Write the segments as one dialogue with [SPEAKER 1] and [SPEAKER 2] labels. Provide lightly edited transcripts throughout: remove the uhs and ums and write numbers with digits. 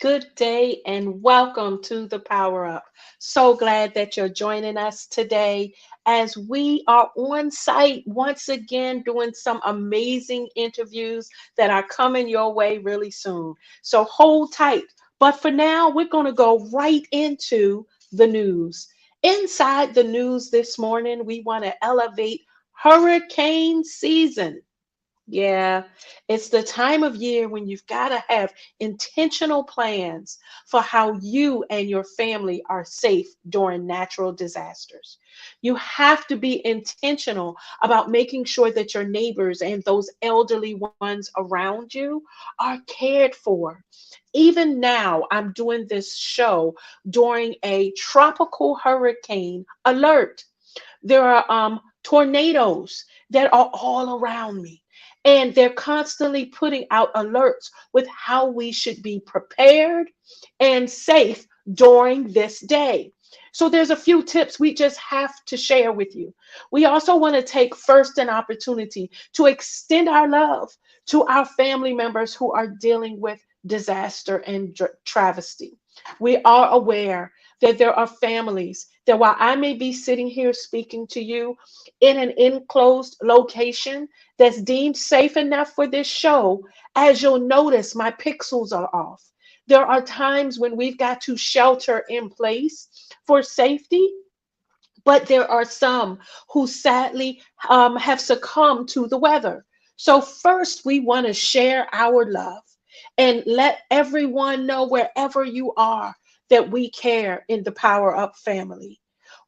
[SPEAKER 1] Good day and welcome to the Power Up. So glad that you're joining us today as we are on site once again doing some amazing interviews that are coming your way really soon. So hold tight. But for now, we're going to go right into the news. Inside the news this morning, we want to elevate hurricane season. Yeah, it's the time of year when you've got to have intentional plans for how you and your family are safe during natural disasters. You have to be intentional about making sure that your neighbors and those elderly ones around you are cared for. Even now, I'm doing this show during a tropical hurricane alert. There are tornadoes that are all around me. And they're constantly putting out alerts with how we should be prepared and safe during this day. So there's a few tips we just have to share with you. We also want to take first an opportunity to extend our love to our family members who are dealing with disaster and travesty. We are aware that there are families that while I may be sitting here speaking to you in an enclosed location that's deemed safe enough for this show, as you'll notice, my pixels are off. There are times when we've got to shelter in place for safety, but there are some who sadly have succumbed to the weather. So, first, we want to share our love and let everyone know wherever you are that we care in the Power Up family.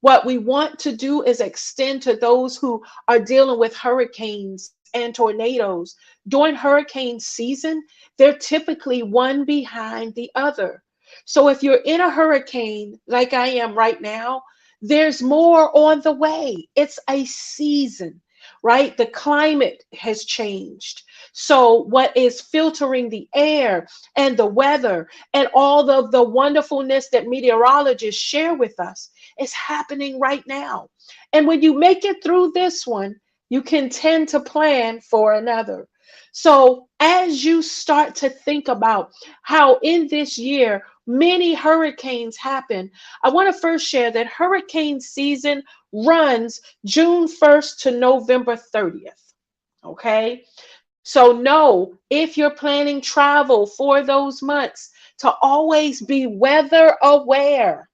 [SPEAKER 1] What we want to do is extend to those who are dealing with hurricanes and tornadoes. During hurricane season, they're typically one behind the other. So if you're in a hurricane like I am right now, there's more on the way. It's a season, right? The climate has changed. So, what is filtering the air and the weather and all of the wonderfulness that meteorologists share with us is happening right now. And when you make it through this one, you can tend to plan for another. So, as you start to think about how in this year many hurricanes happen, I want to first share that hurricane season runs June 1st to November 30th. Okay. So know if you're planning travel for those months to always be weather aware.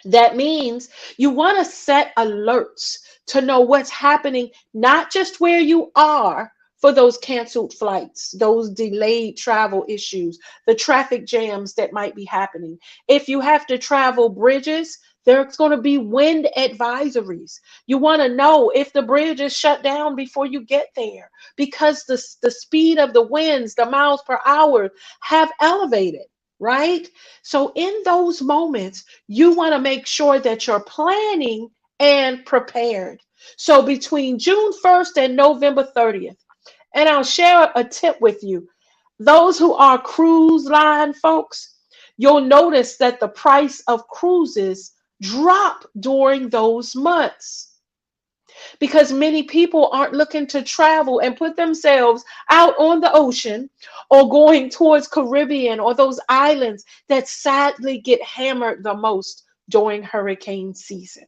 [SPEAKER 1] That means you want to set alerts to know what's happening, not just where you are for those canceled flights, those delayed travel issues, the traffic jams that might be happening. If you have to travel bridges, there's going to be wind advisories. You want to know if the bridge is shut down before you get there because the speed of the winds, the miles per hour, have elevated, right? So, in those moments, you want to make sure that you're planning and prepared. So, between June 1st and November 30th, and I'll share a tip with you. Those who are cruise line folks, you'll notice that the price of cruises drop during those months because many people aren't looking to travel and put themselves out on the ocean or going towards Caribbean or those islands that sadly get hammered the most during hurricane season.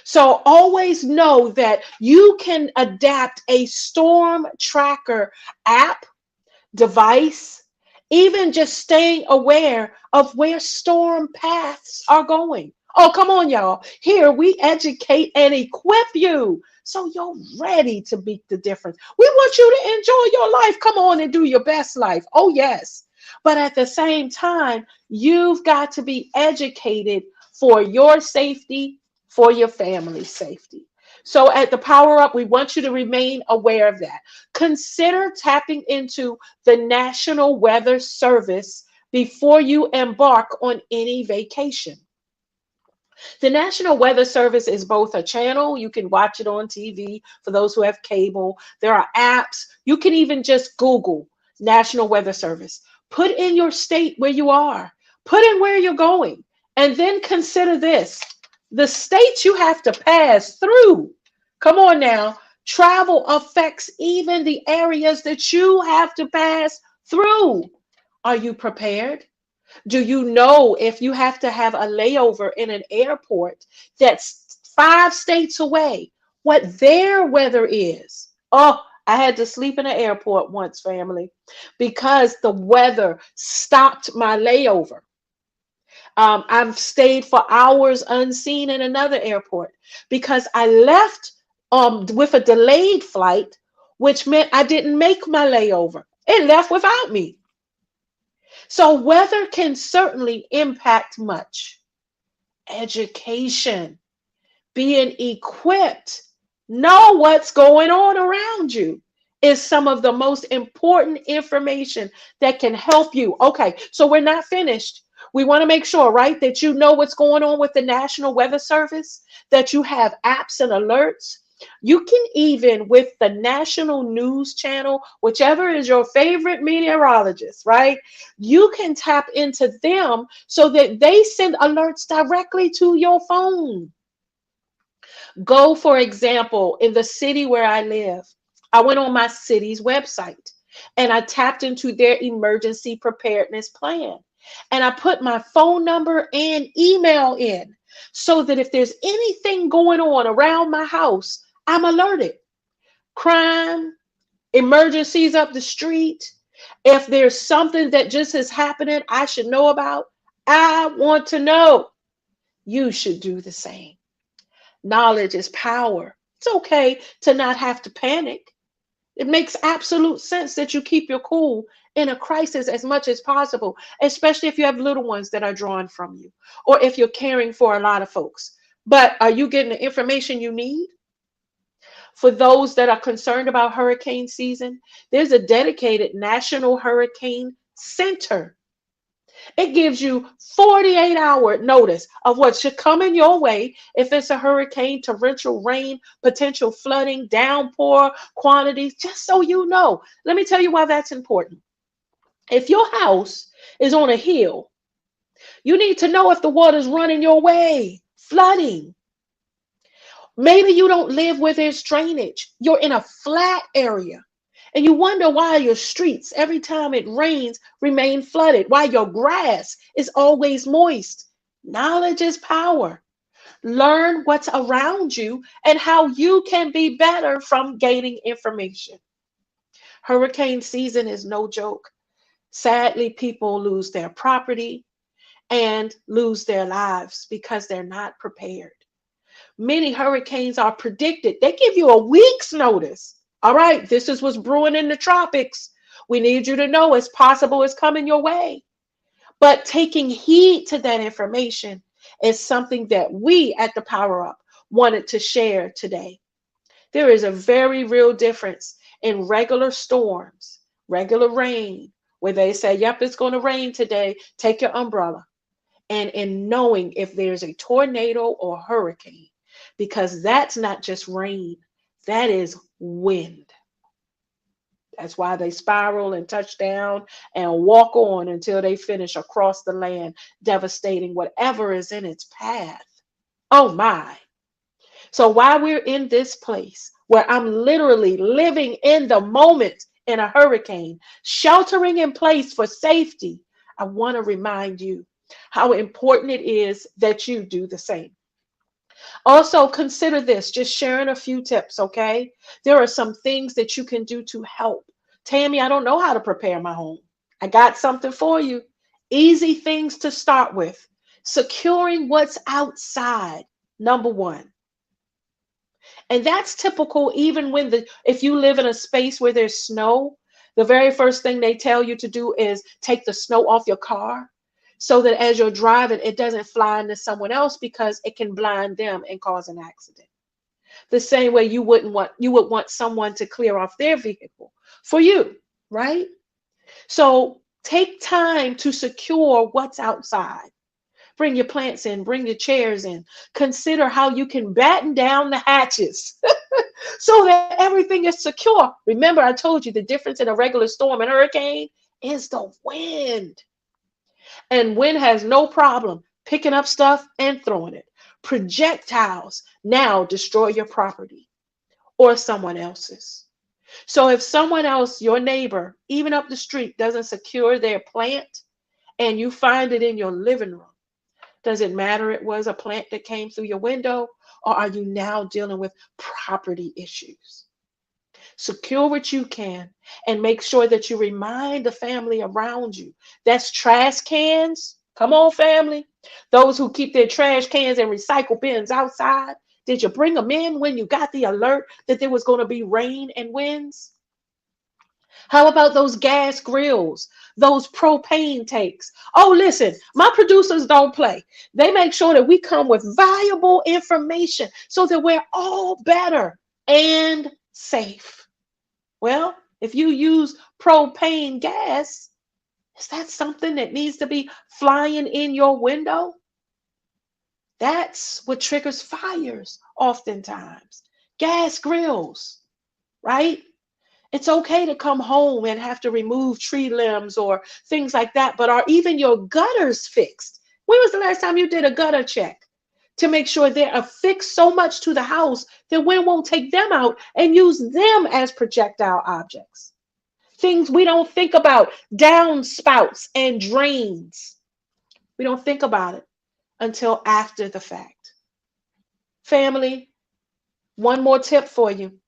[SPEAKER 1] So always know that you can adapt a storm tracker app, device, even just staying aware of where storm paths are going. Oh, come on, y'all. Here we educate and equip you so you're ready to make the difference. We want you to enjoy your life. Come on and do your best life. Oh, yes. But at the same time, you've got to be educated for your safety, for your family's safety. So at the Power Up, we want you to remain aware of that. Consider tapping into the National Weather Service before you embark on any vacation. The National Weather Service is both a channel, you can watch it on TV for those who have cable. There are apps. You can even just Google National Weather Service. Put in your state where you are, put in where you're going, and then consider this the states you have to pass through. Come on now. Travel affects even the areas that you have to pass through. Are you prepared? Do you know if you have to have a layover in an airport that's 5 states away, what their weather is? Oh, I had to sleep in an airport once, family, because the weather stopped my layover. I've stayed for hours unseen in another airport because I left with a delayed flight, which meant I didn't make my layover. It left without me. So weather can certainly impact much. Education, being equipped, know what's going on around you is some of the most important information that can help you. Okay, so we're not finished. We want to make sure, right, that you know what's going on with the National Weather Service, that you have apps and alerts. You can even, with the national news channel, whichever is your favorite meteorologist, right? You can tap into them so that they send alerts directly to your phone. Go, for example, in the city where I live, I went on my city's website and I tapped into their emergency preparedness plan. And I put my phone number and email in so that if there's anything going on around my house, I'm alerted. Crime, emergencies up the street, if there's something that just is happening I should know about, I want to know. You should do the same. Knowledge is power. It's okay to not have to panic. It makes absolute sense that you keep your cool in a crisis as much as possible, especially if you have little ones that are drawn from you or if you're caring for a lot of folks. But are you getting the information you need? For those that are concerned about hurricane season, there's a dedicated National Hurricane Center. It gives you 48-hour notice of what should come in your way if it's a hurricane, torrential rain, potential flooding, downpour quantities, just so you know. Let me tell you why that's important. If your house is on a hill, you need to know if the water's running your way, flooding. Maybe you don't live where there's drainage. You're in a flat area. And you wonder why your streets, every time it rains, remain flooded, why your grass is always moist. Knowledge is power. Learn what's around you and how you can be better from gaining information. Hurricane season is no joke. Sadly, people lose their property and lose their lives because they're not prepared. Many hurricanes are predicted. They give you a week's notice. All right, this is what's brewing in the tropics. We need you to know it's possible it's coming your way. But taking heed to that information is something that we at the Power Up wanted to share today. There is a very real difference in regular storms, regular rain, where they say, yep, it's going to rain today, take your umbrella. And in knowing if there's a tornado or hurricane, because that's not just rain, that is wind. That's why they spiral and touch down and walk on until they finish across the land, devastating whatever is in its path. Oh my. So while we're in this place where I'm literally living in the moment in a hurricane, sheltering in place for safety, I want to remind you how important it is that you do the same. Also, consider this, just sharing a few tips, okay? There are some things that you can do to help. Tammy, I don't know how to prepare my home. I got something for you. Easy things to start with. Securing what's outside, number one. And that's typical even when if you live in a space where there's snow, the very first thing they tell you to do is take the snow off your car so that as you're driving, it doesn't fly into someone else because it can blind them and cause an accident. The same way you would want someone to clear off their vehicle for you, right? So take time to secure what's outside. Bring your plants in, bring your chairs in. Consider how you can batten down the hatches so that everything is secure. Remember, I told you the difference in a regular storm and hurricane is the wind. And wind has no problem picking up stuff and throwing it. Projectiles now destroy your property or someone else's. So if someone else, your neighbor, even up the street, doesn't secure their plant and you find it in your living room, does it matter it was a plant that came through your window, or are you now dealing with property issues? Secure what you can and make sure that you remind the family around you. That's trash cans. Come on, family. Those who keep their trash cans and recycle bins outside. Did you bring them in when you got the alert that there was going to be rain and winds? How about those gas grills, those propane tanks? Oh, listen, my producers don't play. They make sure that we come with valuable information so that we're all better and safe. Well, if you use propane gas, is that something that needs to be flying in your window? That's what triggers fires oftentimes. Gas grills, right? It's okay to come home and have to remove tree limbs or things like that, but are even your gutters fixed? When was the last time you did a gutter check to make sure they're affixed so much to the house that wind won't take them out and use them as projectile objects? Things we don't think about, downspouts and drains. We don't think about it until after the fact. Family, one more tip for you.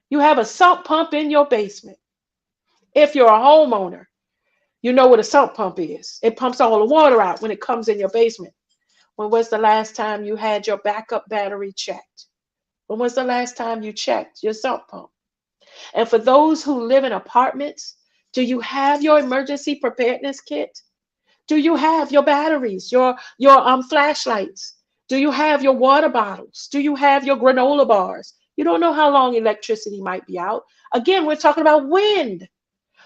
[SPEAKER 1] You have a sump pump in your basement. If you're a homeowner, you know what a sump pump is. It pumps all the water out when it comes in your basement. When was the last time you had your backup battery checked? When was the last time you checked your sump pump? And for those who live in apartments, do you have your emergency preparedness kit? Do you have your batteries, your flashlights? Do you have your water bottles? Do you have your granola bars? You don't know how long electricity might be out. Again, we're talking about wind.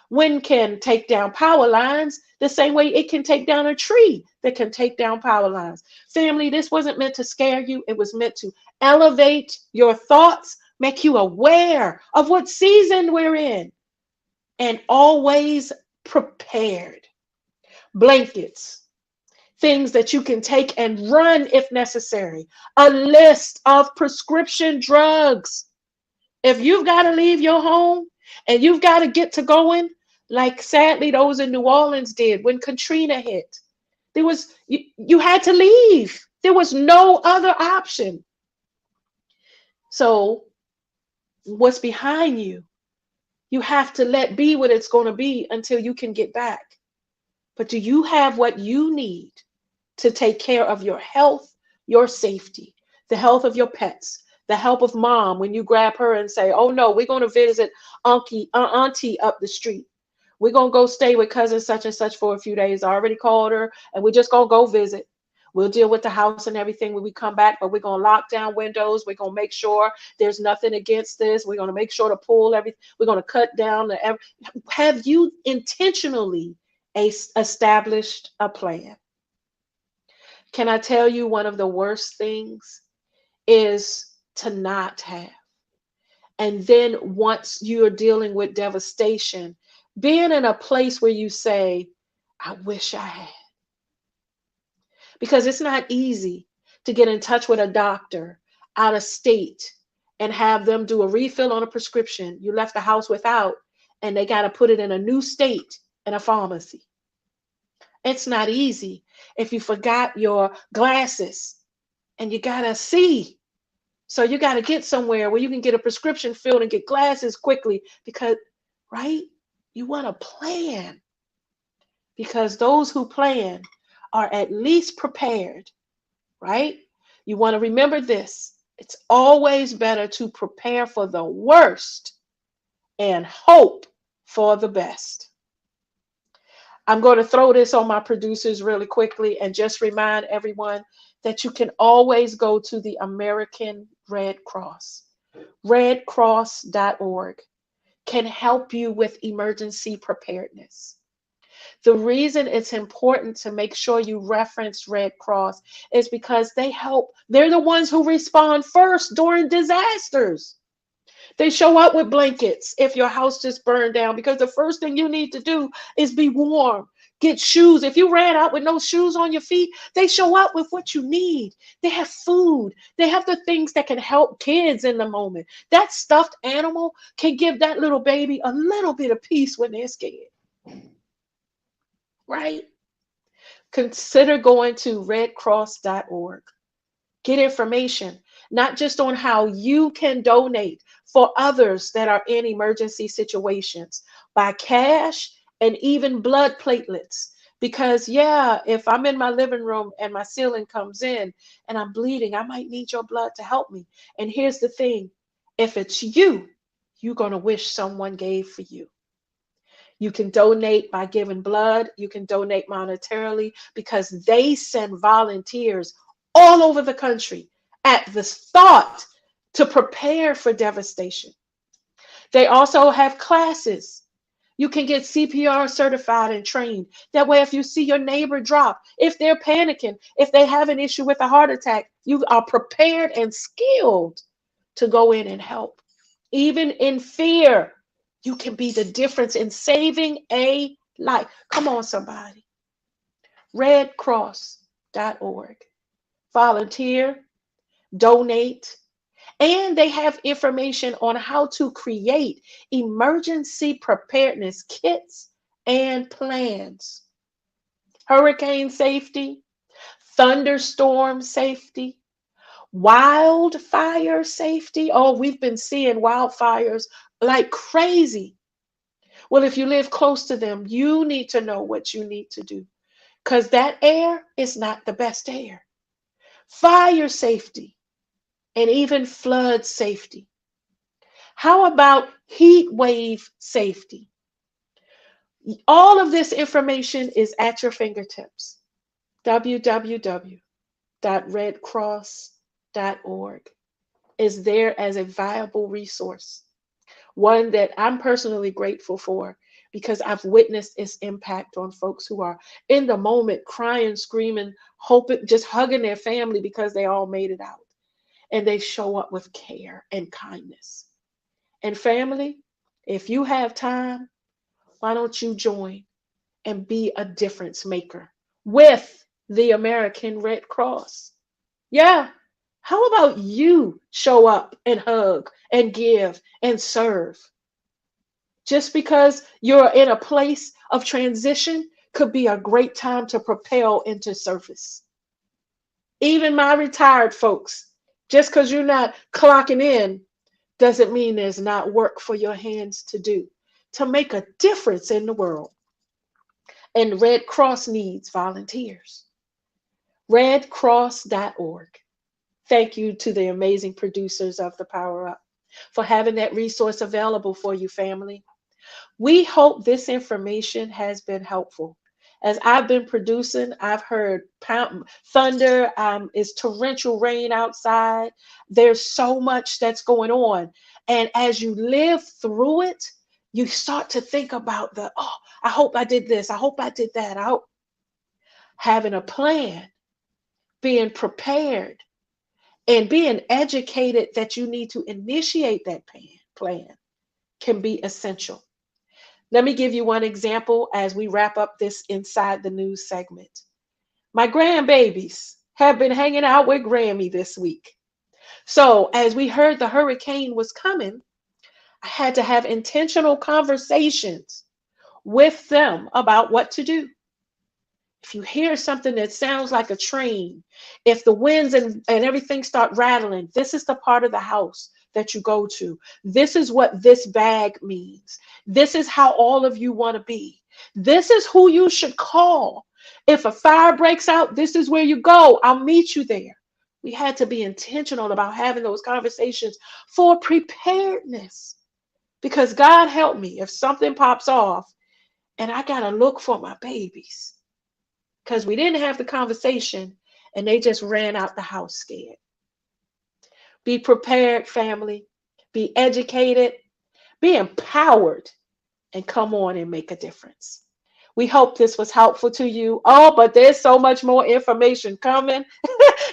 [SPEAKER 1] Wind can take down power lines the same way it can take down a tree that can take down power lines. Family, this wasn't meant to scare you. It was meant to elevate your thoughts, make you aware of what season we're in, and always prepared. Blankets, things that you can take and run if necessary, a list of prescription drugs. If you've got to leave your home and you've got to get to going, like sadly those in New Orleans did when Katrina hit, you had to leave. There was no other option. So what's behind you, you have to let be what it's going to be until you can get back. But do you have what you need to take care of your health, your safety, the health of your pets, the help of mom when you grab her and say, oh no, we're going to visit auntie up the street. We're going to go stay with cousin such and such for a few days. I already called her and we're just going to go visit. We'll deal with the house and everything when we come back, but we're going to lock down windows. We're going to make sure there's nothing against this. We're going to make sure to pull everything. We're going to cut down have you intentionally established a plan? Can I tell you one of the worst things is to not have? And then once you're dealing with devastation, being in a place where you say, I wish I had. Because it's not easy to get in touch with a doctor out of state and have them do a refill on a prescription you left the house without, and they got to put it in a new state in a pharmacy. It's not easy if you forgot your glasses and you got to see. So you got to get somewhere where you can get a prescription filled and get glasses quickly because, right? You want to plan, because those who plan are at least prepared, right? You want to remember this. It's always better to prepare for the worst and hope for the best. I'm going to throw this on my producers really quickly and just remind everyone that you can always go to the American Red Cross. Redcross.org can help you with emergency preparedness. The reason it's important to make sure you reference Red Cross is because they help. They're the ones who respond first during disasters. They show up with blankets if your house just burned down, because the first thing you need to do is be warm. Get shoes. If you ran out with no shoes on your feet, they show up with what you need. They have food. They have the things that can help kids in the moment. That stuffed animal can give that little baby a little bit of peace when they're scared. Right? Consider going to redcross.org. Get information, not just on how you can donate for others that are in emergency situations by cash and even blood platelets. Because, yeah, if I'm in my living room and my ceiling comes in and I'm bleeding, I might need your blood to help me. And here's the thing, if it's you, you're going to wish someone gave for you. You can donate by giving blood. You can donate monetarily because they send volunteers all over the country at the thought to prepare for devastation. They also have classes. You can get CPR certified and trained. That way, if you see your neighbor drop, if they're panicking, if they have an issue with a heart attack, you are prepared and skilled to go in and help. Even in fear, you can be the difference in saving a life. Come on, somebody. Redcross.org. Volunteer, donate, and they have information on how to create emergency preparedness kits and plans. Hurricane safety, thunderstorm safety, wildfire safety. Oh, we've been seeing wildfires like crazy. Well, if you live close to them, you need to know what you need to do because that air is not the best air. Fire safety and even flood safety. How about heat wave safety? All of this information is at your fingertips. www.redcross.org is there as a viable resource, one that I'm personally grateful for because I've witnessed its impact on folks who are in the moment crying, screaming, hoping, just hugging their family because they all made it out. And they show up with care and kindness. And family, if you have time, why don't you join and be a difference maker with the American Red Cross? Yeah. How about you show up and hug and give and serve? Just because you're in a place of transition could be a great time to propel into service. Even my retired folks, just because you're not clocking in doesn't mean there's not work for your hands to do to make a difference in the world. And Red Cross needs volunteers. Redcross.org. Thank you to the amazing producers of the Power Up for having that resource available for you, family. We hope this information has been helpful. As I've been producing, I've heard thunder, it's torrential rain outside. There's so much that's going on. And as you live through it, you start to think about I hope I did this. I hope I did that. I hope having a plan, being prepared, and being educated that you need to initiate that plan can be essential. Let me give you one example as we wrap up this Inside the News segment. My grandbabies have been hanging out with Grammy this week. So, as we heard the hurricane was coming, I had to have intentional conversations with them about what to do. If you hear something that sounds like a train, if the winds and everything start rattling, this is the part of the house that you go to. This is what this bag means. This is how all of you want to be. This is who you should call. If a fire breaks out, this is where you go. I'll meet you there. We had to be intentional about having those conversations for preparedness. Because God help me if something pops off and I got to look for my babies. Because we didn't have the conversation and they just ran out the house scared. Be prepared, family. Be educated. Be empowered. And come on and make a difference. We hope this was helpful to you. Oh, but there's so much more information coming.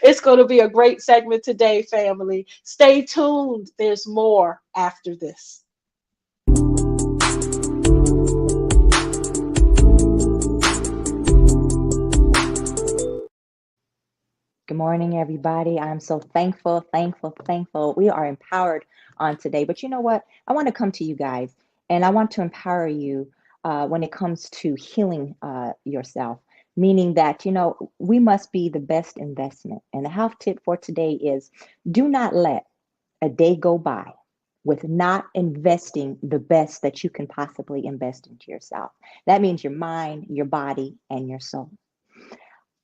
[SPEAKER 1] It's going to be a great segment today, family. Stay tuned. There's more after this.
[SPEAKER 2] Good morning, everybody. I'm so thankful, thankful, thankful. We are empowered on today. But you know what? I want to come to you guys and I want to empower you when it comes to healing yourself. meaning that, we must be the best investment. And the health tip for today is do not let a day go by with not investing the best that you can possibly invest into yourself. That means your mind, your body, and your soul.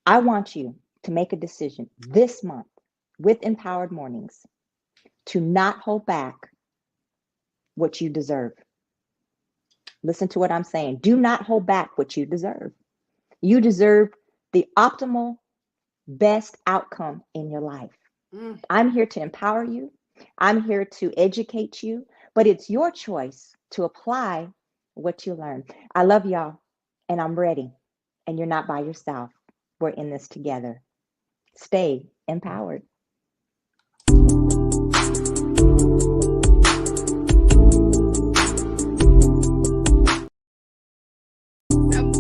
[SPEAKER 2] I want you to make a decision this month with Empowered Mornings to not hold back what you deserve. Listen to what I'm saying. Do not hold back what you deserve. You deserve the optimal, best outcome in your life.
[SPEAKER 3] Mm.
[SPEAKER 2] I'm here to empower you. I'm here to educate you, but it's your choice to apply what you learn. I love y'all, and I'm ready. And you're not by yourself. We're in this together. Stay empowered.
[SPEAKER 3] So,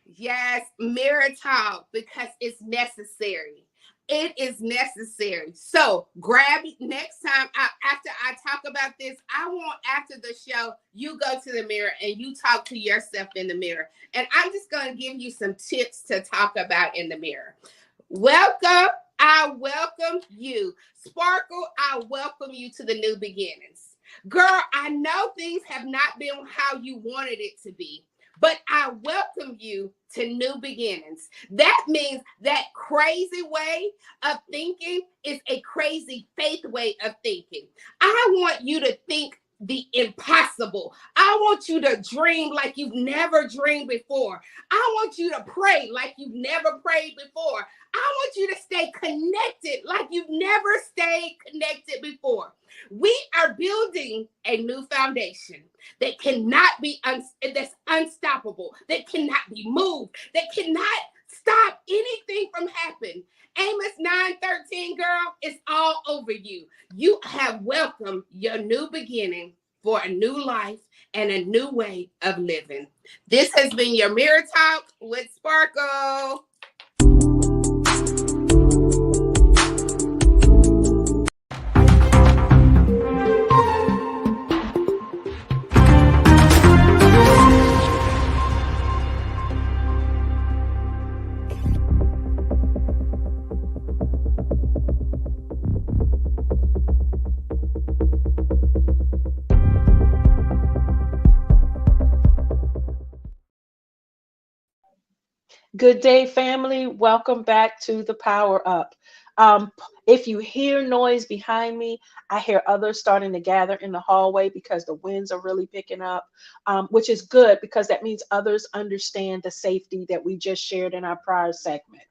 [SPEAKER 3] yes, mirror talk because it's necessary. It is necessary. So grab it next time. After I talk about this, I want after the show, you go to the mirror and you talk to yourself in the mirror. And I'm just going to give you some tips to talk about in the mirror. Welcome. I welcome you. Sparkle, I welcome you to the new beginnings. Girl, I know things have not been how you wanted it to be, but I welcome you to new beginnings. That means that crazy way of thinking is a crazy faith way of thinking. I want you to think the impossible. I want you to dream like you've never dreamed before. I want you to pray like you've never prayed before. I want you to stay connected like you've never stayed connected before. We are building a new foundation that cannot be that's unstoppable, that cannot be moved, that cannot stop anything from happening. Amos 9:13, girl, it's all over you. You have welcomed your new beginning for a new life and a new way of living. This has been your Mirror Talk with Sparkle.
[SPEAKER 1] Good day, family. Welcome back to the Power Up. Um, if you hear noise behind me, I hear others starting to gather in the hallway because the winds are really picking up, which is good because that means others understand the safety that we just shared in our prior segment.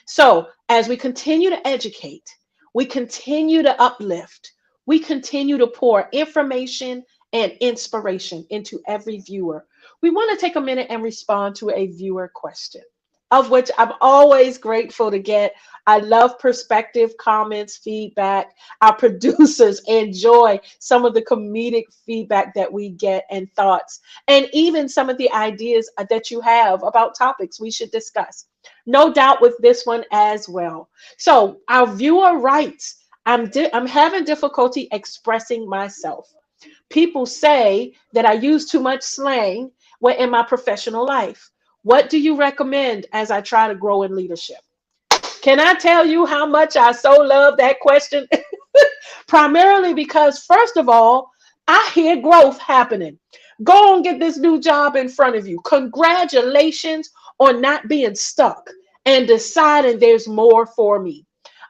[SPEAKER 1] So, as we continue to educate, we continue to uplift, we continue to pour information and inspiration into every viewer. We want to take a minute and respond to a viewer question, of which I'm always grateful to get. I love perspective, comments, feedback. Our producers enjoy some of the comedic feedback that we get and thoughts, and even some of the ideas that you have about topics we should discuss. No doubt with this one as well. So, our viewer writes, I'm having difficulty expressing myself. People say that I use too much slang when in my professional life. What do you recommend as I try to grow in leadership? Can I tell you how much I so love that question? Primarily because, first of all, I hear growth happening. Go and get this new job in front of you. Congratulations on not being stuck and deciding there's more for me.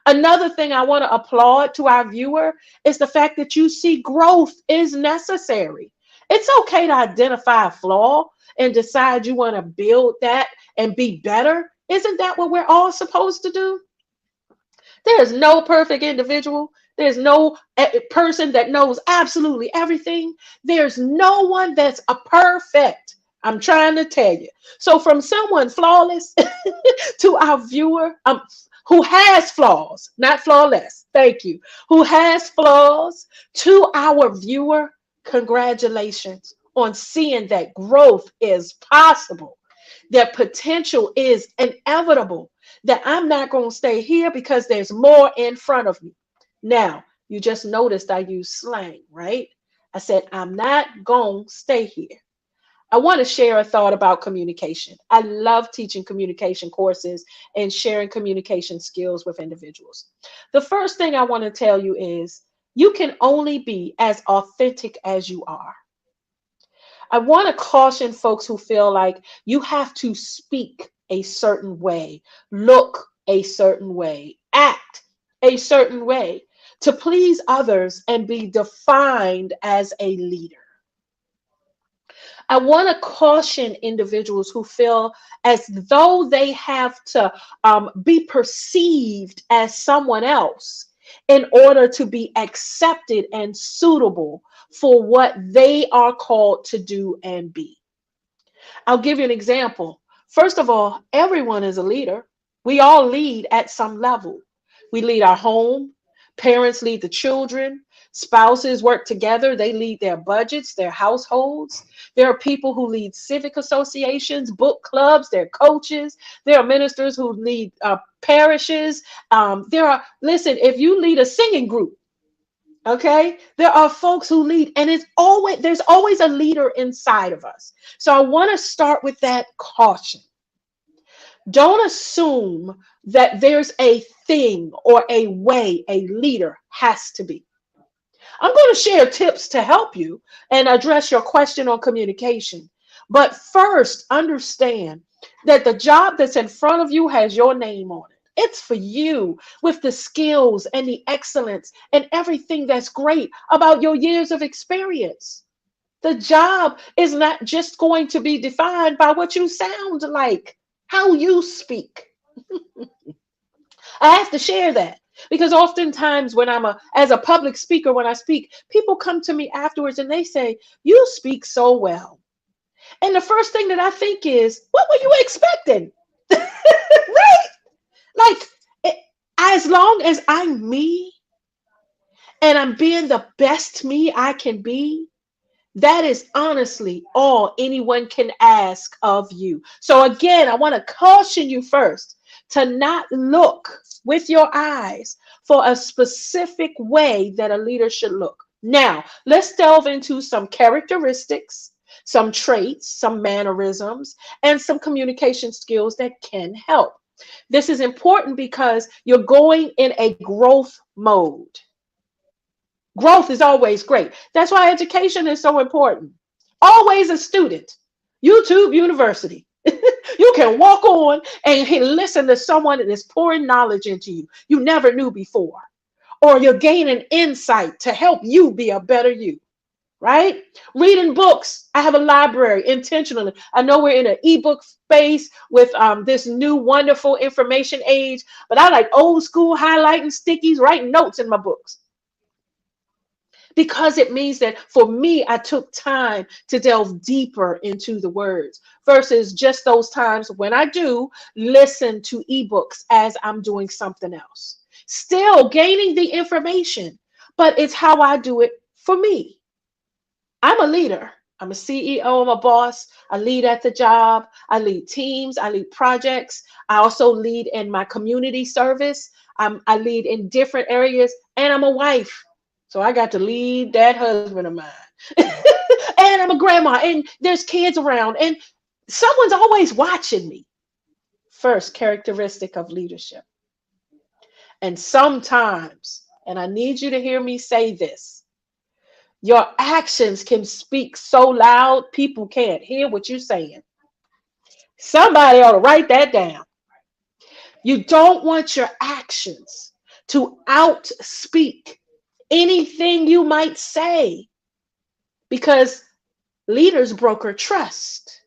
[SPEAKER 1] Another thing I want to applaud to our viewer is the fact that you see growth is necessary. It's okay to identify a flaw and decide you want to build that and be better. Isn't that what we're all supposed to do? There's no perfect individual. There's no person that knows absolutely everything. There's no one that's a perfect. I'm trying to tell you. So, from someone flawless to our viewer, who has flaws, not flawless, thank you, who has flaws, to our viewer, congratulations on seeing that growth is possible, that potential is inevitable, that I'm not going to stay here because there's more in front of me. Now, you just noticed I use slang, right? I said, I'm not going to stay here. I want to share a thought about communication. I love teaching communication courses and sharing communication skills with individuals. The first thing I want to tell you is you can only be as authentic as you are. I want to caution folks who feel like you have to speak a certain way, look a certain way, act a certain way to please others and be defined as a leader. I want to caution individuals who feel as though they have to be perceived as someone else in order to be accepted and suitable for what they are called to do and be. I'll give you an example. First of all, everyone is a leader. We all lead at some level. We lead our home, parents lead the children, spouses work together, they lead their budgets, their households. There are people who lead civic associations, book clubs, they're coaches. There are ministers who lead parishes. Listen, if you lead a singing group, okay, there are folks who lead, and there's always a leader inside of us. So I want to start with that caution. Don't assume that there's a thing or a way a leader has to be. I'm going to share tips to help you and address your question on communication. But first, understand that the job that's in front of you has your name on it. It's for you with the skills and the excellence and everything that's great about your years of experience. The job is not just going to be defined by what you sound like, how you speak. I have to share that because oftentimes when as a public speaker, when I speak, people come to me afterwards and they say, "You speak so well." And the first thing that I think is, what were you expecting? Right? Like, it, as long as I'm me and I'm being the best me I can be, that is honestly all anyone can ask of you. So, again, I want to caution you first to not look with your eyes for a specific way that a leader should look. Now, let's delve into some characteristics, some traits, some mannerisms, and some communication skills that can help. This is important because you're going in a growth mode. Growth is always great. That's why education is so important. Always a student. YouTube University. You can walk on and listen to someone that is pouring knowledge into you you never knew before. Or you're gaining insight to help you be a better you. Right? Reading books. I have a library intentionally. I know we're in an ebook space with this new wonderful information age, but I like old school highlighting stickies, writing notes in my books. Because it means that for me, I took time to delve deeper into the words versus just those times when I do listen to ebooks as I'm doing something else. Still gaining the information, but it's how I do it for me. I'm a leader. I'm a CEO, I'm a boss. I lead at the job. I lead teams. I lead projects. I also lead in my community service. I lead in different areas, and I'm a wife. So I got to lead that husband of mine. And I'm a grandma, and there's kids around, and someone's always watching me. First characteristic of leadership. And sometimes, and I need you to hear me say this, your actions can speak so loud, people can't hear what you're saying. Somebody ought to write that down. You don't want your actions to outspeak anything you might say because leaders broker trust.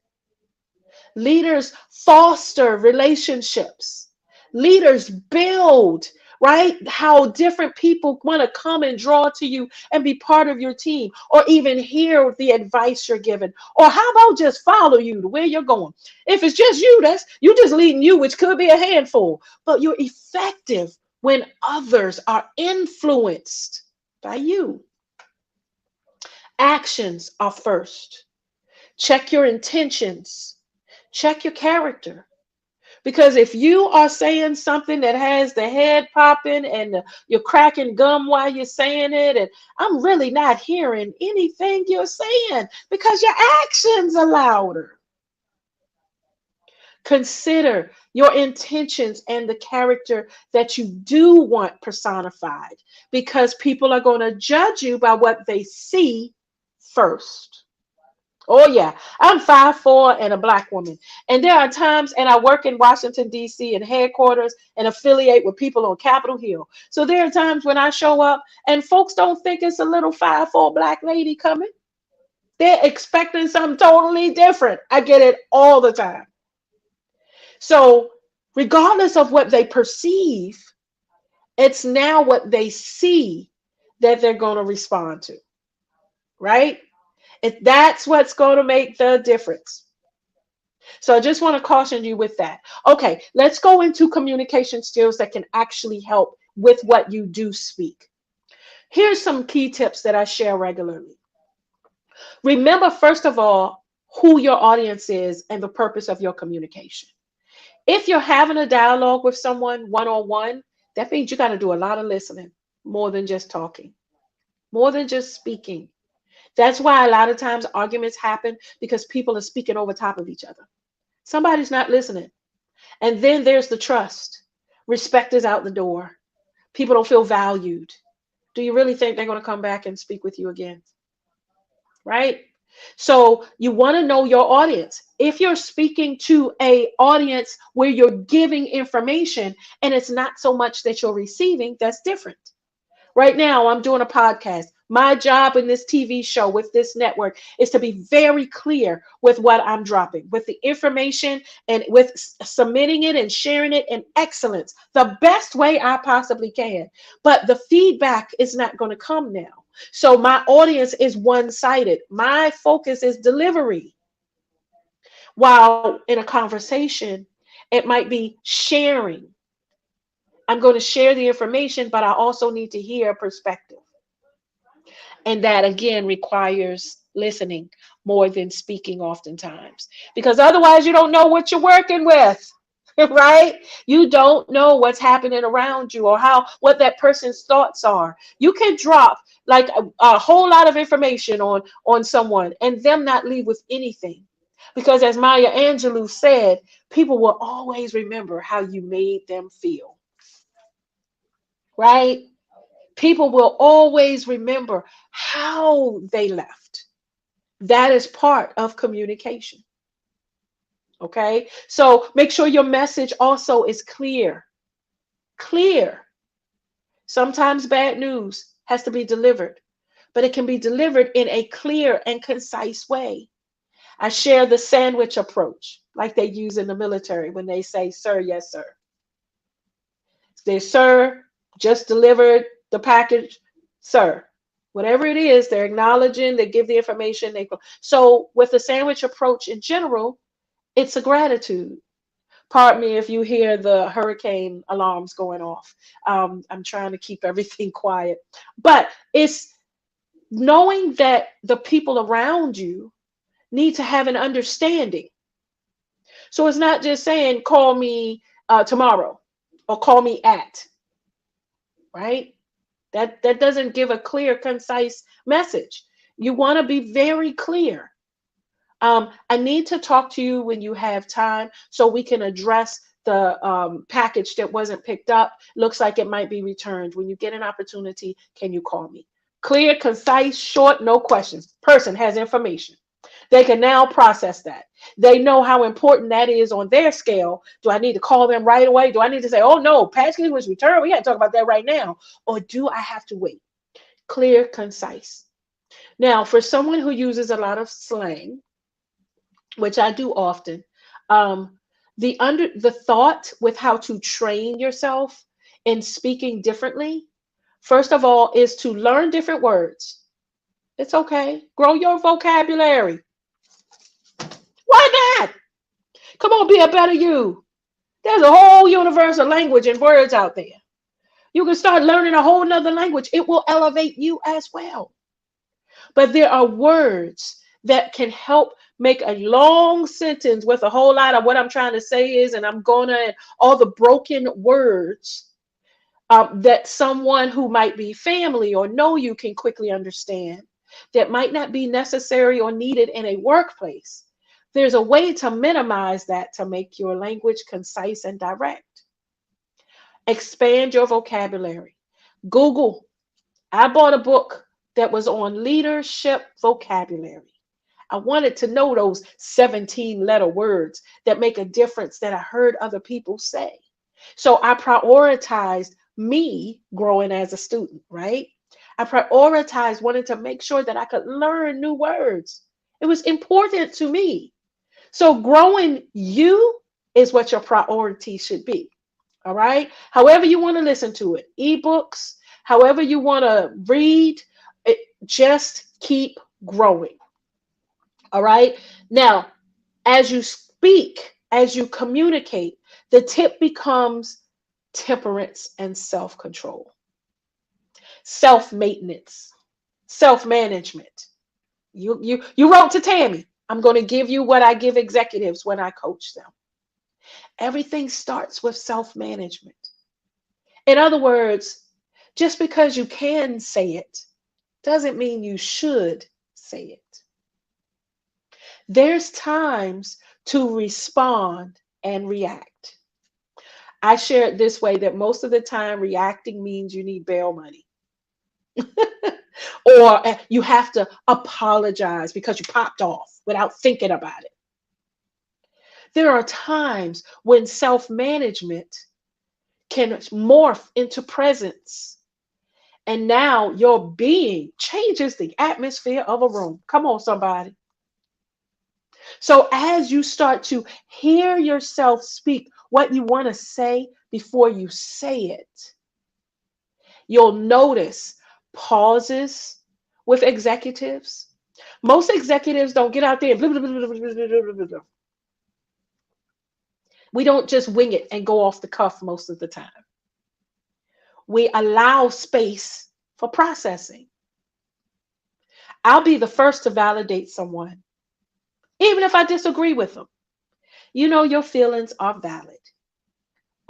[SPEAKER 1] Leaders foster relationships. Leaders build, right? How different people want to come and draw to you and be part of your team or even hear the advice you're given. Or how about just follow you to where you're going? If it's just you, that's you just leading you, which could be a handful, but you're effective when others are influenced by you. Actions are first. Check your intentions. Check your character. Because if you are saying something that has the head popping and you're cracking gum while you're saying it, and I'm really not hearing anything you're saying because your actions are louder. Consider your intentions and the character that you do want personified, because people are going to judge you by what they see first. Oh yeah, I'm 5'4" and a black woman. And there are times, and I work in Washington, D.C. and headquarters and affiliate with people on Capitol Hill. So there are times when I show up and folks don't think it's a little 5'4" black lady coming. They're expecting something totally different. I get it all the time. So regardless of what they perceive, it's now what they see that they're going to respond to, right? That's what's going to make the difference. So I just want to caution you with that. Okay, let's go into communication skills that can actually help with what you do speak. Here's some key tips that I share regularly. Remember, first of all, who your audience is and the purpose of your communication. If you're having a dialogue with someone one on one, that means you got to do a lot of listening, more than just talking, more than just speaking. That's why a lot of times arguments happen, because people are speaking over top of each other. Somebody's not listening. And then there's the trust. Respect is out the door. People don't feel valued. Do you really think they're going to come back and speak with you again? Right? So you want to know your audience. If you're speaking to a audience where you're giving information and it's not so much that you're receiving, that's different. Right now, I'm doing a podcast. My job in this TV show with this network is to be very clear with what I'm dropping, with the information, and with submitting it and sharing it in excellence, the best way I possibly can. But the feedback is not going to come now. So my audience is one-sided. My focus is delivery. While in a conversation, it might be sharing. I'm going to share the information, but I also need to hear a perspective. And that again requires listening more than speaking oftentimes. Because otherwise you don't know what you're working with. Right? You don't know what's happening around you or how what that person's thoughts are. You can drop like a whole lot of information on someone and them not leave with anything. Because as Maya Angelou said, people will always remember how you made them feel. Right? People will always remember how they left. That is part of communication. Okay? So make sure your message also is clear. Clear. Sometimes bad news has to be delivered, but it can be delivered in a clear and concise way. I share the sandwich approach, like they use in the military when they say, sir, yes, sir. They, sir, just delivered the package, sir. Whatever it is, they're acknowledging, they give the information. So with the sandwich approach in general, it's a gratitude. Pardon me if you hear the hurricane alarms going off. I'm trying to keep everything quiet. But it's knowing that the people around you need to have an understanding. So it's not just saying, call me tomorrow or call me at, right? That doesn't give a clear, concise message. You want to be very clear. I need to talk to you when you have time so we can address the package that wasn't picked up. Looks like it might be returned. When you get an opportunity, can you call me? Clear, concise, short, no questions. Person has information. They can now process that. They know how important that is on their scale. Do I need to call them right away? Do I need to say, oh no, package was returned? We got to talk about that right now. Or do I have to wait? Clear, concise. Now, for someone who uses a lot of slang, which I do often, the thought with how to train yourself in speaking differently, first of all, is to learn different words. It's okay. Grow your vocabulary. Why not? Come on, be a better you. There's a whole universe of language and words out there. You can start learning a whole nother language. It will elevate you as well. But there are words that can help make a long sentence with a whole lot of what I'm trying to say is, and I'm gonna, and all the broken words that someone who might be family or know you can quickly understand, that might not be necessary or needed in a workplace. There's a way to minimize that to make your language concise and direct. Expand your vocabulary. Google. I bought a book that was on leadership vocabulary. I wanted to know those 17 letter words that make a difference that I heard other people say. So I prioritized me growing as a student, right? I prioritized wanting to make sure that I could learn new words. It was important to me. So growing you is what your priority should be. All right. However you want to listen to it, ebooks, however you want to read, it, just keep growing. All right. Now, as you speak, as you communicate, the tip becomes temperance and self control, self maintenance, self management. You wrote to Tammy. I'm going to give you what I give executives when I coach them. Everything starts with self management. In other words, just because you can say it doesn't mean you should say it. There's times to respond and react. I share it this way that most of the time, reacting means you need bail money or you have to apologize because you popped off without thinking about it. There are times when self management can morph into presence. And now your being changes the atmosphere of a room. Come on, somebody. So as you start to hear yourself speak what you want to say before you say it, you'll notice pauses with executives. Most executives don't get out there and blah, blah, blah, blah, blah, blah, blah, blah, blah. We don't just wing it and go off the cuff most of the time. We allow space for processing. I'll be the first to validate someone, even if I disagree with them. You know, your feelings are valid.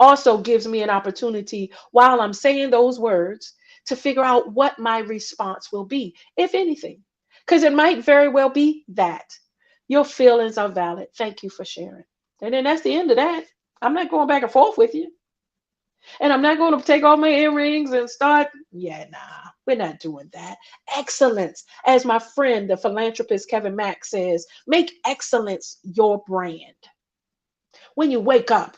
[SPEAKER 1] Also gives me an opportunity while I'm saying those words to figure out what my response will be, if anything, because it might very well be that your feelings are valid. Thank you for sharing. And then that's the end of that. I'm not going back and forth with you. And I'm not going to take off my earrings and start. Yeah, nah, we're not doing that. Excellence, as my friend, the philanthropist Kevin Mack says, make excellence your brand. When you wake up,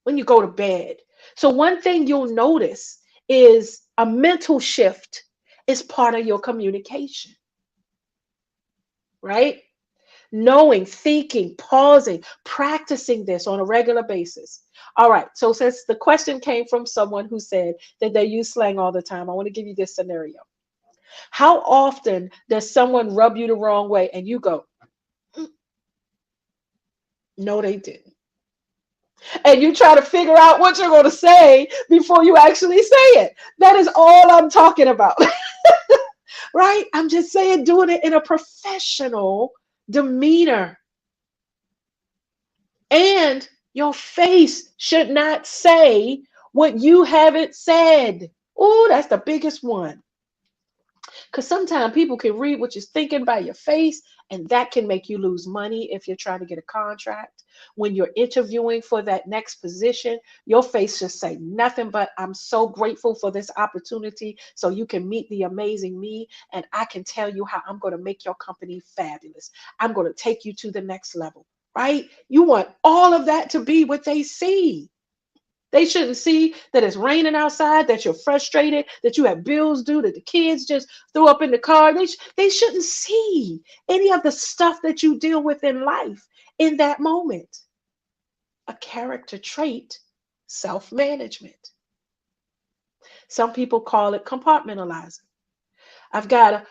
[SPEAKER 1] when you go to bed. So, one thing you'll notice is a mental shift is part of your communication, right? Knowing, thinking, pausing, practicing this on a regular basis. All right. So since the question came from someone who said that they use slang all the time, I want to give you this scenario. How often does someone rub you the wrong way and you go, "Mm, no, they didn't." And you try to figure out what you're going to say before you actually say it. That is all I'm talking about. Right? I'm just saying, doing it in a professional demeanor. And your face should not say what you haven't said. Oh, that's the biggest one. Because sometimes people can read what you're thinking by your face, and that can make you lose money if you're trying to get a contract. When you're interviewing for that next position, your face should say nothing but, I'm so grateful for this opportunity so you can meet the amazing me, and I can tell you how I'm going to make your company fabulous. I'm going to take you to the next level, right? You want all of that to be what they see. They shouldn't see that it's raining outside, that you're frustrated, that you have bills due, that the kids just threw up in the car. They shouldn't see any of the stuff that you deal with in life in that moment. A character trait, self management. Some people call it compartmentalizing. I've got to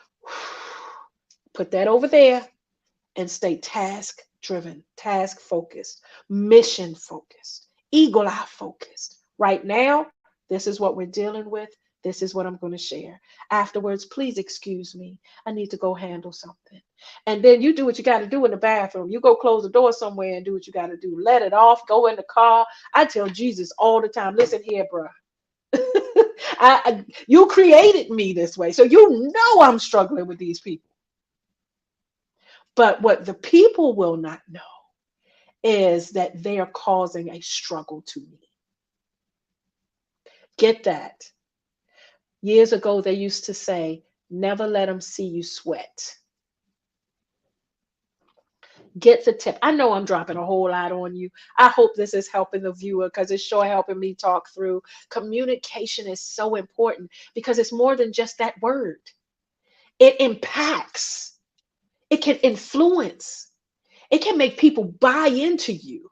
[SPEAKER 1] put that over there and stay task driven, task focused, mission focused, eagle eye focused. Right now, this is what we're dealing with. This is what I'm going to share. Afterwards, please excuse me. I need to go handle something. And then you do what you got to do in the bathroom. You go close the door somewhere and do what you got to do. Let it off. Go in the car. I tell Jesus all the time, listen here, bro. You created me this way. So you know I'm struggling with these people. But what the people will not know is that they are causing a struggle to me. Get that. Years ago, they used to say, never let them see you sweat. Get the tip. I know I'm dropping a whole lot on you. I hope this is helping the viewer because it's sure helping me talk through. Communication is so important because it's more than just that word. It impacts. It can influence. It can make people buy into you.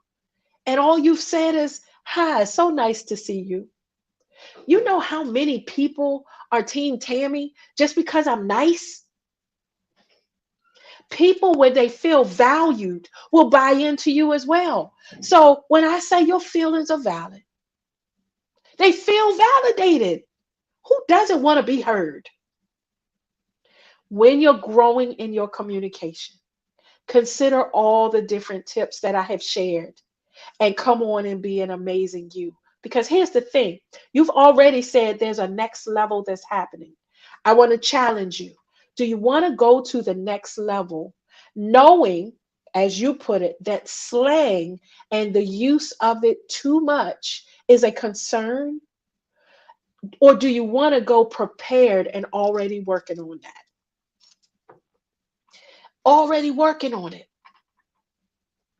[SPEAKER 1] And all you've said is, hi, so nice to see you. You know how many people are Team Tami just because I'm nice? People, when they feel valued, will buy into you as well. So when I say your feelings are valid, they feel validated. Who doesn't want to be heard? When you're growing in your communication, consider all the different tips that I have shared and come on and be an amazing you. Because here's the thing, you've already said there's a next level that's happening. I want to challenge you. Do you want to go to the next level, knowing, as you put it, that slang and the use of it too much is a concern? Or do you want to go prepared and already working on that? Already working on it.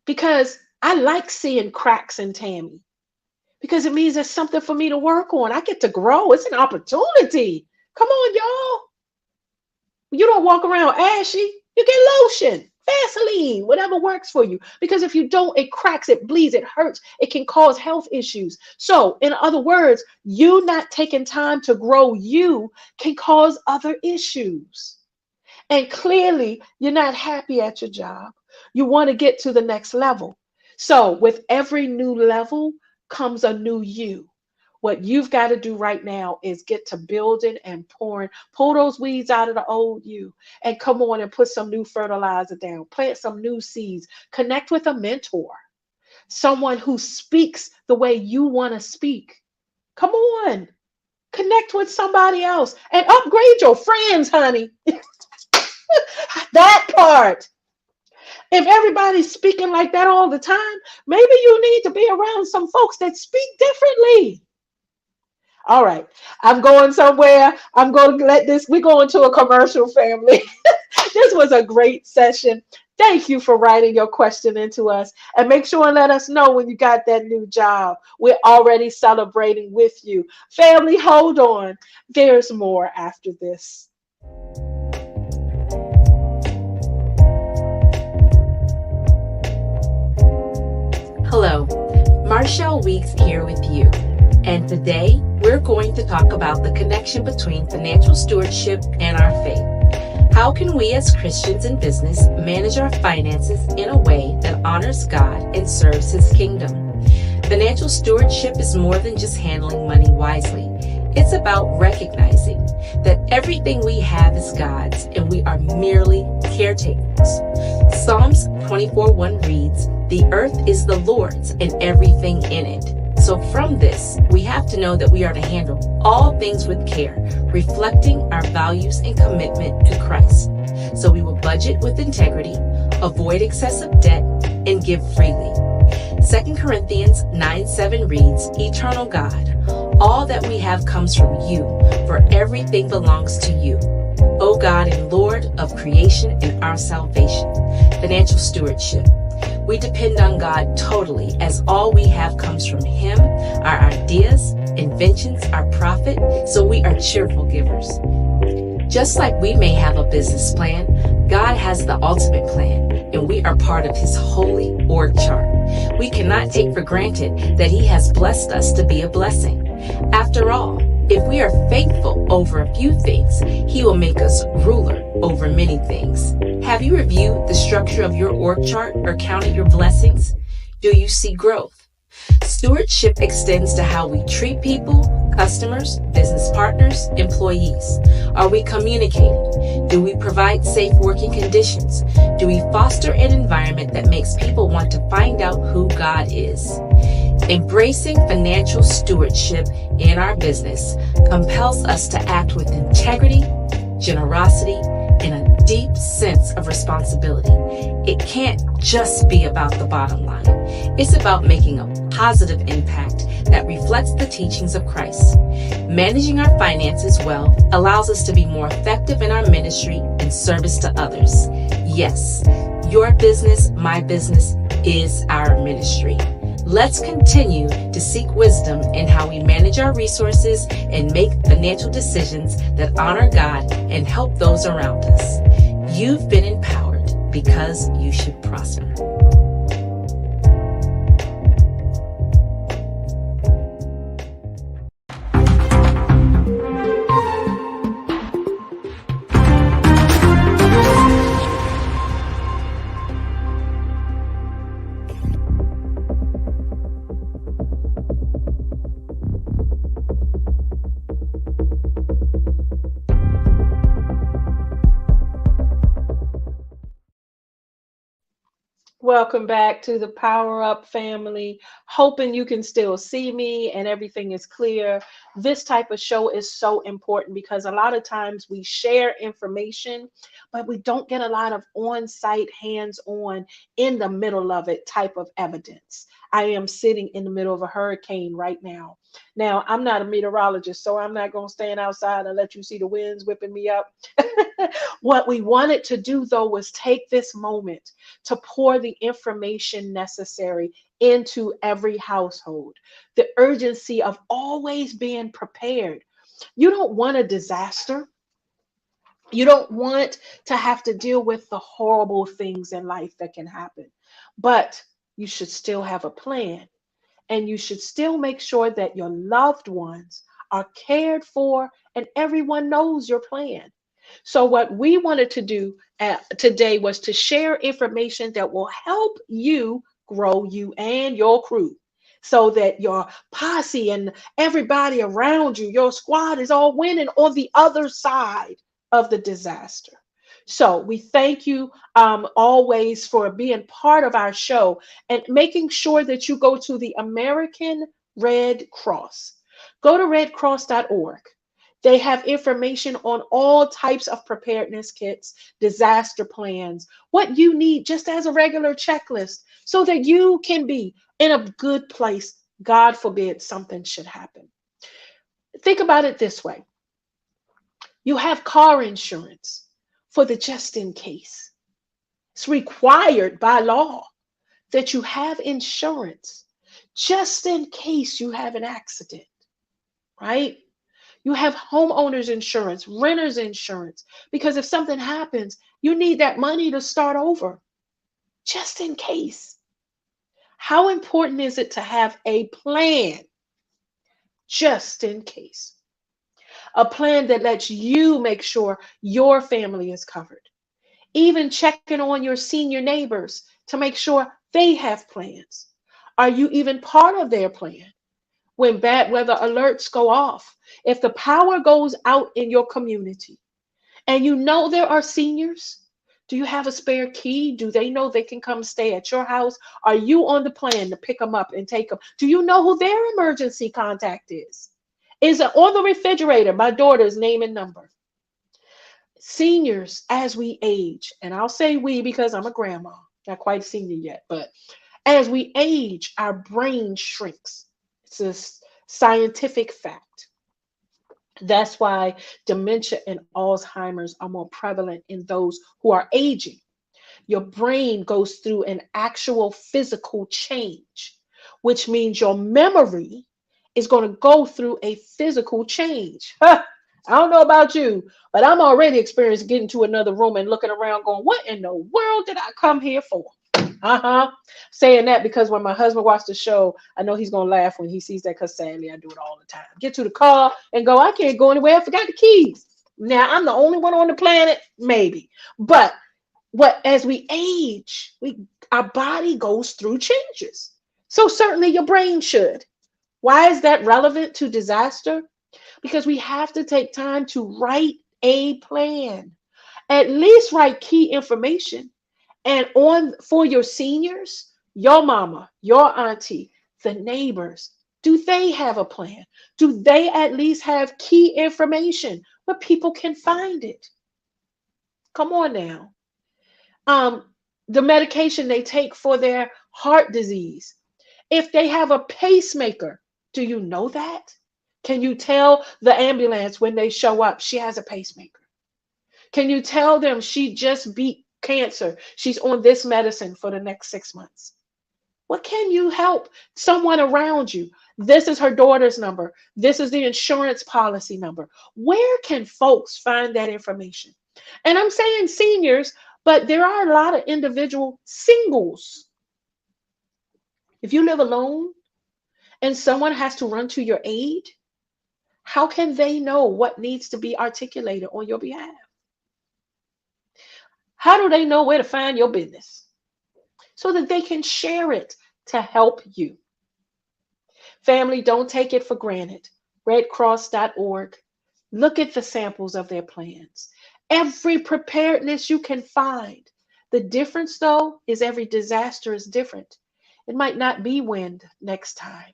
[SPEAKER 1] Because I like seeing cracks in Tami. Because it means there's something for me to work on. I get to grow. It's an opportunity. Come on, y'all. You don't walk around ashy. You get lotion, Vaseline, whatever works for you. Because if you don't, it cracks, it bleeds, it hurts. It can cause health issues. So, in other words, you not taking time to grow you can cause other issues. And clearly, you're not happy at your job. You want to get to the next level. So, with every new level comes a new you. What you've got to do right now is get to building and pouring, pull those weeds out of the old you and come on and put some new fertilizer down, plant some new seeds, connect with a mentor, someone who speaks the way you want to speak. Come on, connect with somebody else and upgrade your friends, honey. That part. If everybody's speaking like that all the time, maybe you need to be around some folks that speak differently. All right, I'm going somewhere. I'm going to let this, we're going to a commercial, family. This was a great session. Thank you for writing your question into us. And make sure and let us know when you got that new job. We're already celebrating with you. Family, hold on. There's more after this.
[SPEAKER 4] Hello, Marshall Weeks here with you. And today we're going to talk about the connection between financial stewardship and our faith. How can we as Christians in business manage our finances in a way that honors God and serves His kingdom? Financial stewardship is more than just handling money wisely. It's about recognizing that everything we have is God's and we are merely caretakers. Psalms 24:1 reads, "The earth is the Lord's and everything in it." So from this, we have to know that we are to handle all things with care, reflecting our values and commitment to Christ. So we will budget with integrity, avoid excessive debt, and give freely. 2 Corinthians 9:7 reads, "Eternal God, all that we have comes from you, for everything belongs to you. O God and Lord of creation and our salvation." Financial stewardship. We depend on God totally, as all we have comes from Him, our ideas, inventions, our profit, so we are cheerful givers. Just like we may have a business plan, God has the ultimate plan, and we are part of His holy org chart. We cannot take for granted that He has blessed us to be a blessing. After all, if we are faithful over a few things, He will make us ruler over many things. Have you reviewed the structure of your org chart or counted your blessings? Do you see growth? Stewardship extends to how we treat people, Customers, business partners, employees? Are we communicating? Do we provide safe working conditions? Do we foster an environment that makes people want to find out who God is? Embracing financial stewardship in our business compels us to act with integrity, generosity, and a deep sense of responsibility. It can't just be about the bottom line. It's about making a positive impact that reflects the teachings of Christ. Managing our finances well allows us to be more effective in our ministry and service to others. Yes, your business, my business, is our ministry. Let's continue to seek wisdom in how we manage our resources and make financial decisions that honor God and help those around us. You've been empowered because you should prosper.
[SPEAKER 1] Welcome back to the Power Up family. Hoping you can still see me and everything is clear. This type of show is so important because a lot of times we share information, but we don't get a lot of on-site, hands-on, in the middle of it type of evidence. I am sitting in the middle of a hurricane right now. Now, I'm not a meteorologist, so I'm not going to stand outside and let you see the winds whipping me up. What we wanted to do, though, was take this moment to pour the information necessary into every household. The urgency of always being prepared. You don't want a disaster. You don't want to have to deal with the horrible things in life that can happen, but you should still have a plan, and you should still make sure that your loved ones are cared for and everyone knows your plan. So, what we wanted to do today was to share information that will help you grow, you and your crew, so that your posse and everybody around you, your squad, is all winning on the other side of the disaster. So, we thank you always for being part of our show and making sure that you go to the American Red Cross. Go to redcross.org. They have information on all types of preparedness kits, disaster plans, what you need just as a regular checklist so that you can be in a good place. God forbid something should happen. Think about it this way. You have car insurance for the just in case. It's required by law that you have insurance just in case you have an accident, right? You have homeowners insurance, renters insurance, because if something happens, you need that money to start over, just in case. How important is it to have a plan, just in case? A plan that lets you make sure your family is covered. Even checking on your senior neighbors to make sure they have plans. Are you even part of their plan? When bad weather alerts go off, if the power goes out in your community and you know there are seniors, do you have a spare key? Do they know they can come stay at your house? Are you on the plan to pick them up and take them? Do you know who their emergency contact is? Is it on the refrigerator my daughter's name and number? Seniors, as we age, and I'll say we because I'm a grandma, not quite senior yet, but as we age, our brain shrinks. It's a scientific fact. That's why dementia and Alzheimer's are more prevalent in those who are aging. Your brain goes through an actual physical change, which means your memory is going to go through a physical change. I don't know about you, but I'm already experienced getting to another room and looking around going, what in the world did I come here for? Saying that because when my husband watched the show, I know he's going to laugh when he sees that because sadly I do it all the time. Get to the car and go, I can't go anywhere. I forgot the keys. Now I'm the only one on the planet, maybe. But as we age, our body goes through changes. So certainly your brain should. Why is that relevant to disaster? Because we have to take time to write a plan. At least write key information. And on for your seniors, your mama, your auntie, the neighbors, do they have a plan? Do they at least have key information where people can find it? Come on now. Um, the medication they take for their heart disease. If they have a pacemaker, do you know that? Can you tell the ambulance when they show up she has a pacemaker? Can you tell them she just beat cancer? She's on this medicine for the next 6 months. What can you help someone around you? This is her daughter's number. This is the insurance policy number. Where can folks find that information? And I'm saying seniors, but there are a lot of individual singles. If you live alone and someone has to run to your aid, how can they know what needs to be articulated on your behalf? How do they know where to find your business so that they can share it to help you? Family, don't take it for granted. Redcross.org. Look at the samples of their plans. Every preparedness you can find. The difference, though, is every disaster is different. It might not be wind next time.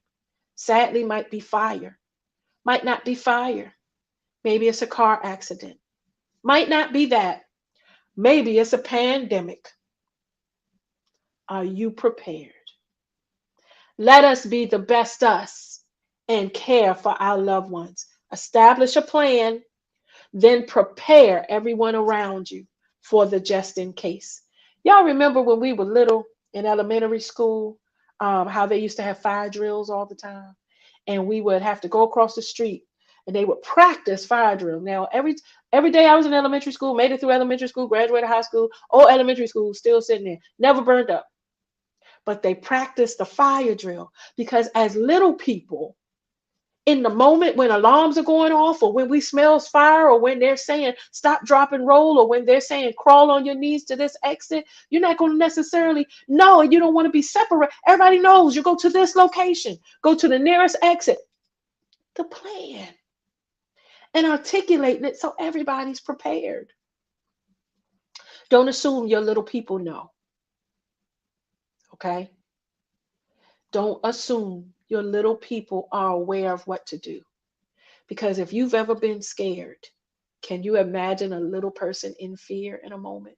[SPEAKER 1] Sadly, might be fire. Might not be fire. Maybe it's a car accident. Might not be that. Maybe it's a pandemic. Are you prepared? Let us be the best us and care for our loved ones. Establish a plan, then prepare everyone around you for the just in case. Y'all remember when we were little in elementary school, how they used to have fire drills all the time? And we would have to go across the street and they would practice fire drill. Now, every day I was in elementary school, made it through elementary school, graduated high school, old elementary school, still sitting there, never burned up. But they practiced the fire drill because as little people, in the moment when alarms are going off or when we smell fire or when they're saying stop, drop, and roll or when they're saying crawl on your knees to this exit, you're not going to necessarily know and you don't want to be separate. Everybody knows you go to this location, go to the nearest exit. The plan and articulating it so everybody's prepared. Don't assume your little people know. Okay? Don't assume your little people are aware of what to do. Because if you've ever been scared, can you imagine a little person in fear in a moment?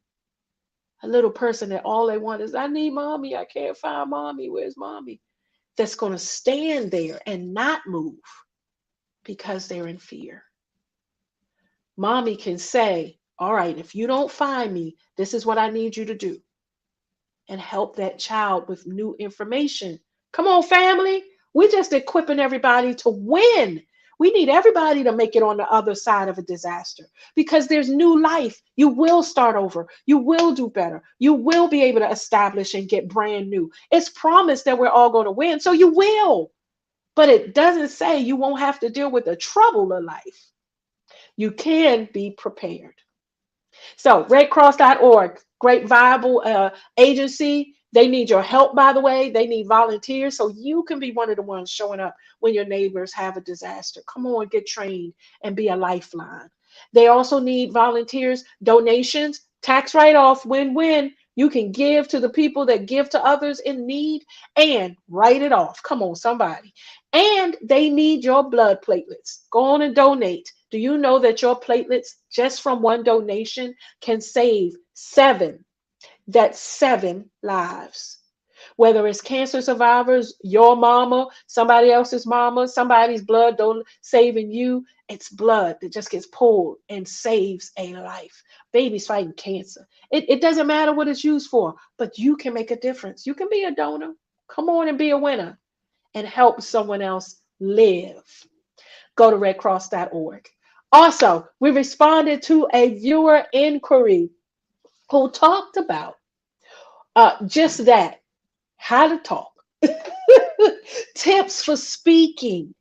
[SPEAKER 1] A little person that all they want is, I need mommy. I can't find mommy. Where's mommy? That's going to stand there and not move because they're in fear. Mommy can say, all right, if you don't find me, this is what I need you to do. And help that child with new information. Come on, family. We're just equipping everybody to win. We need everybody to make it on the other side of a disaster because there's new life. You will start over. You will do better. You will be able to establish and get brand new. It's promised that we're all going to win, so you will. But it doesn't say you won't have to deal with the trouble of life. You can be prepared. So redcross.org, great viable agency. They need your help, by the way. They need volunteers so you can be one of the ones showing up when your neighbors have a disaster. Come on, get trained and be a lifeline. They also need volunteers, donations, tax write-off, win-win. You can give to the people that give to others in need and write it off. Come on, somebody. And they need your blood platelets. Go on and donate. Do you know that your platelets, just from one donation, can save seven lives? Whether it's cancer survivors, your mama, somebody else's mama, somebody's blood saving you, it's blood that just gets pulled and saves a life. Babies fighting cancer. It doesn't matter what it's used for, but you can make a difference. You can be a donor. Come on and be a winner and help someone else live. Go to redcross.org. Also, we responded to a viewer inquiry who talked about just that, how to talk, tips for speaking,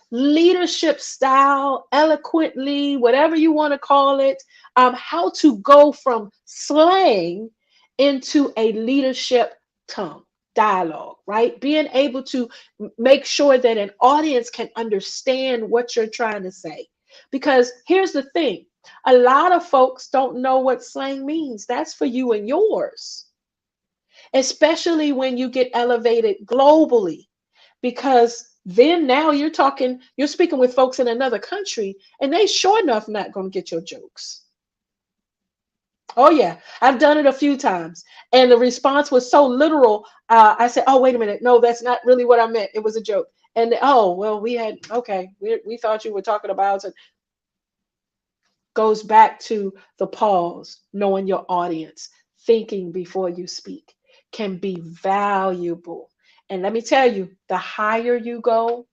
[SPEAKER 1] leadership style, eloquently, whatever you want to call it, how to go from slang into a leadership tongue. dialogue, right? Being able to make sure that an audience can understand what you're trying to say. Because here's the thing, a lot of folks don't know what slang means. That's for you and yours, especially when you get elevated globally. Because then now you're speaking with folks in another country, and they sure enough not going to get your jokes. Oh yeah, I've done it a few times, and the response was so literal. I said, "Oh, wait a minute, no, that's not really what I meant. It was a joke." And oh well, we thought you were talking about it. Goes back to the pause, knowing your audience, thinking before you speak can be valuable. And let me tell you, the higher you go,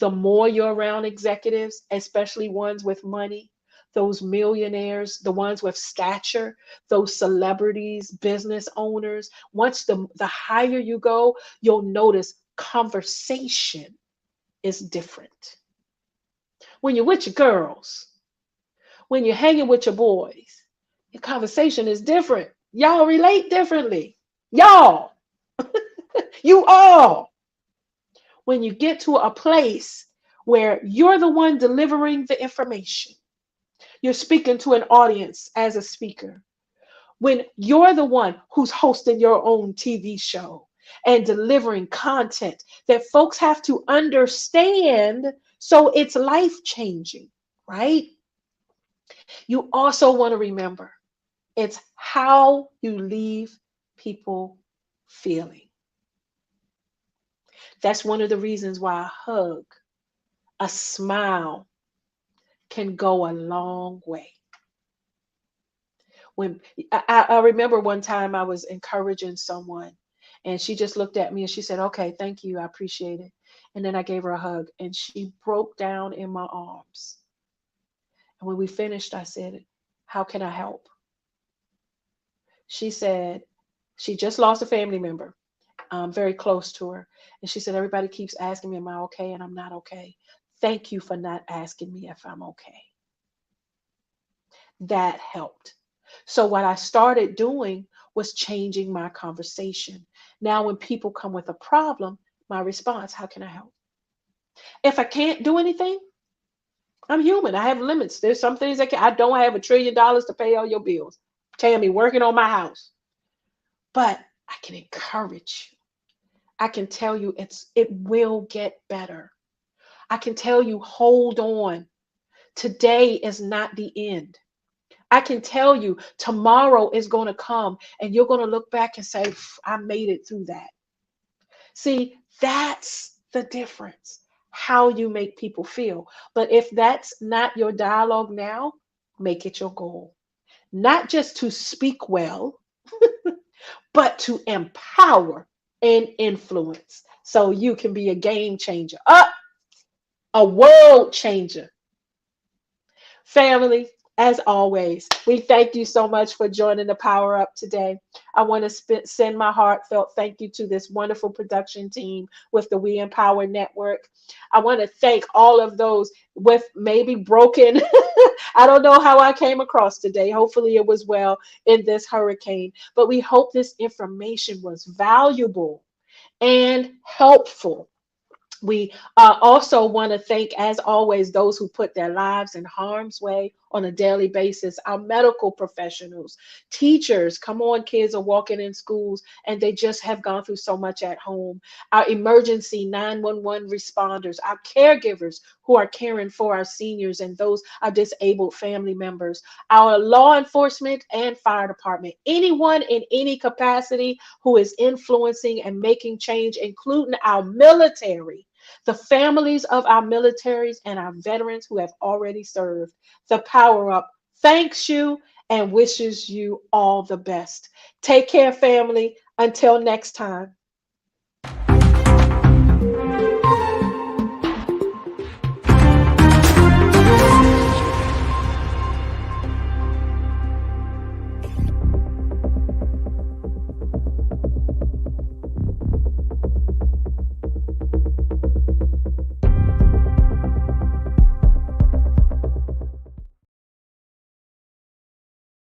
[SPEAKER 1] the more you're around executives, especially ones with money, those millionaires, the ones with stature, those celebrities, business owners. Once the higher you go, you'll notice conversation is different. When you're with your girls, when you're hanging with your boys, your conversation is different. Y'all relate differently. Y'all, you all. When you get to a place where you're the one delivering the information, you're speaking to an audience as a speaker. When you're the one who's hosting your own TV show and delivering content that folks have to understand, so it's life changing, right? You also want to remember it's how you leave people feeling. That's one of the reasons why a hug, a smile can go a long way. When I remember one time I was encouraging someone, and she just looked at me and she said, "Okay, thank you, I appreciate it." And then I gave her a hug, and she broke down in my arms. And when we finished, I said, "How can I help?" She said she just lost a family member, very close to her. And she said, "Everybody keeps asking me, am I okay? And I'm not okay. Thank you for not asking me if I'm okay." That helped. So what I started doing was changing my conversation. Now, when people come with a problem, my response, how can I help? If I can't do anything, I'm human. I have limits. There's some things I don't have $1 trillion to pay all your bills. Tammy working on my house. But I can encourage you. I can tell you it will get better. I can tell you, hold on. Today is not the end. I can tell you tomorrow is going to come and you're going to look back and say, I made it through that. See, that's the difference, how you make people feel. But if that's not your dialogue now, make it your goal. Not just to speak well, but to empower and influence so you can be a game changer, a world changer. Family, as always, we thank you so much for joining the Power Up today. I want to send my heartfelt thank you to this wonderful production team with the We Empower Network. I want to thank all of those with maybe broken. I don't know how I came across today. Hopefully, it was well in this hurricane. But we hope this information was valuable and helpful. We also want to thank, as always, those who put their lives in harm's way on a daily basis. Our medical professionals, teachers, come on, kids are walking in schools and they just have gone through so much at home. Our emergency 911 responders, our caregivers who are caring for our seniors and those our disabled family members, our law enforcement and fire department, anyone in any capacity who is influencing and making change, including our military, the families of our militaries and our veterans who have already served. The Power Up thanks you and wishes you all the best. Take care, family. Until next time.